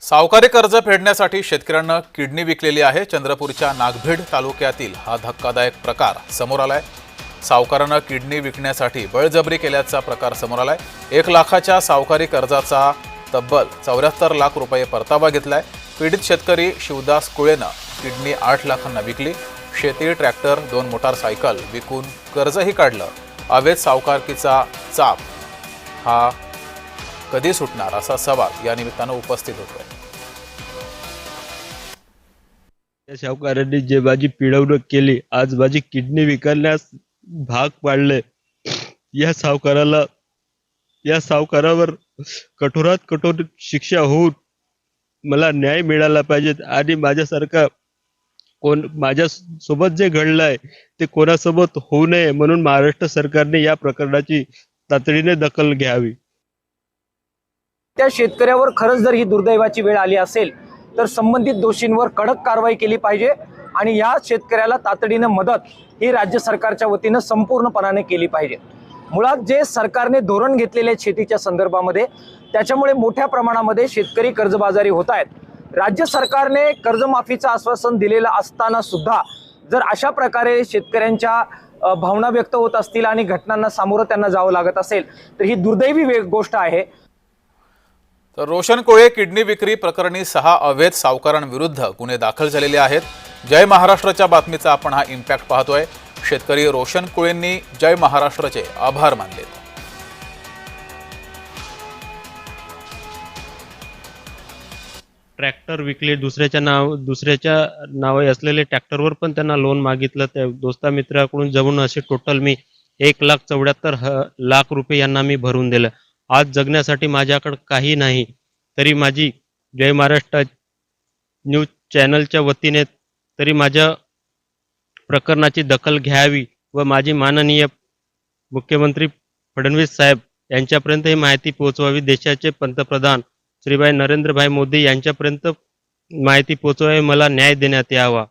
सावकारी कर्ज फेडण्यासाठी शेतकऱ्यांना किडनी विकलेली आहे। चंद्रपूरच्या नागभीड तालुक्यातील हा धक्कादायक प्रकार समोर आलाय। सावकारांना किडनी विकण्यासाठी बळजबरी केल्याचा प्रकार समोर आलाय। 1 लाखाच्या सावकारी कर्जाचा तब्बल 74 लाख रुपये परतावा घेतलाय। पीडित शेतकरी शिवदास कुळेनं किडनी 8 लाखांना विकली। शेती, ट्रॅक्टर, 2 मोटारसायकल विकून कर्जही काढलं। अवैध सावकारकीचा चाप हा कधी सुटणार असा सवाल या निमित्तानं उपस्थित होतोय। त्या सावकारांनी जे माझी पिळवणूक केली, आज माझी किडनी विकण्यास भाग पाडले। या सावकारावर कठोरात कठोर शिक्षा होऊन मला न्याय मिळाला पाहिजे आणि माझ्या सोबत जे घडलंय ते कोणासोबत होऊ नये म्हणून महाराष्ट्र सरकारने या प्रकरणाची तातडीने दखल घ्यावी। त्या शेतकऱ्यावर खरंच जर ही दुर्दैवाची वेळ आली असेल तर संबंधित दोषींवर कडक कारवाई केली पाहिजे आणि या शेतकऱ्याला तातडीने मदत ही राज्य सरकारच्या वतीने संपूर्णपणाने केली पाहिजे। मुळात जे सरकारने धोरण घेतलेले शेतीच्या संदर्भामध्ये त्याच्यामुळे मोठ्या प्रमाणामध्ये शेतकरी कर्जबाजारी होत आहेत। राज्य सरकारने कर्जमाफीचं आश्वासन दिलेलं असताना सुद्धा जर अशा प्रकारे शेतकऱ्यांच्या भावना व्यक्त होत असतील आणि घटनांना सामोरं त्यांना जावं लागत असेल तर ही दुर्दैवी गोष्ट आहे। तर रोशन कोळे किडनी विक्री प्रकरणी 6 अवैध सावकारांविरुद्ध गुन्हे दाखल झालेले आहेत। जय महाराष्ट्राच्या बातमीचा आपण हा इम्पॅक्ट पाहतोय। शेतकरी रोशन कोळेंनी जय महाराष्ट्राचे आभार मानले। ट्रॅक्टर विकले, दुसऱ्याच्या नावे असलेले ट्रॅक्टरवर पण त्यांना लोन मागितलं। त्या दोस्ता मित्राकडून जमून असे टोटल मी 1,74,00,000 रुपये यांना मी भरून दिलं। आज जगण्यासाठी माझ्याकडे काही नाही, तरी माझी जय महाराष्ट्र न्यूज चॅनलच्या वतीने तरी माझ्या प्रकरणाची दखल घ्यावी व माझी माननीय मुख्यमंत्री फडणवीस साहेब यांच्यापर्यंत ही माहिती पोहोचवावी। देशाचे पंतप्रधान श्रीभाई नरेंद्रभाई मोदी यांच्यापर्यंत माहिती पोहोचवावी, मला न्याय देण्यात यावा।